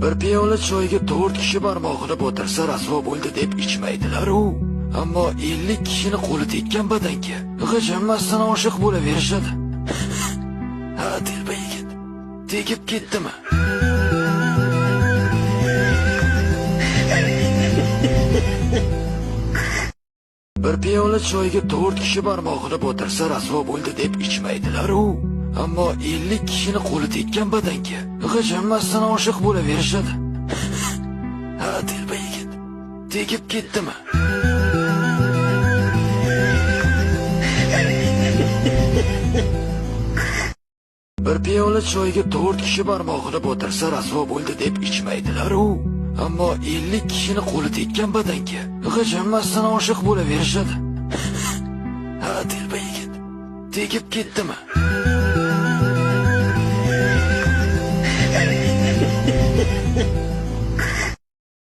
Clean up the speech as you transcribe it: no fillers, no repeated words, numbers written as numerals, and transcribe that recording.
Bir piyola choyga 4 kishi barmog'ini botirsa rasvo bo'ldi deb ichmaydilar-u. Ammo 50 kishini qo'li tekkan badanga g'ijinmasdan oshiq bo'laverishadi. Ha, telba yigit. Tegib ketdimi? Bir piyola choyga 4 kishi barmog'ini botirsa rasvo bo'ldi deb ichmaydilar-u. Ammo 50 kishini qo'li tekkan badanga g'ijinmasdan oshiq bo'laverishadi. Ha, telba yigit. Tegib ketdimi? Bir piyola choyga 4 kishi barmog'ini botirsa rasvo bo'ldi deb ichmaydilar-u. Ammo 50 kishini qo'li tekkan badanga g'ijinmasdan oshiq bo'laverishadi. Ha, telba yigit. Tegib ketdimi? Ha ha ha ha.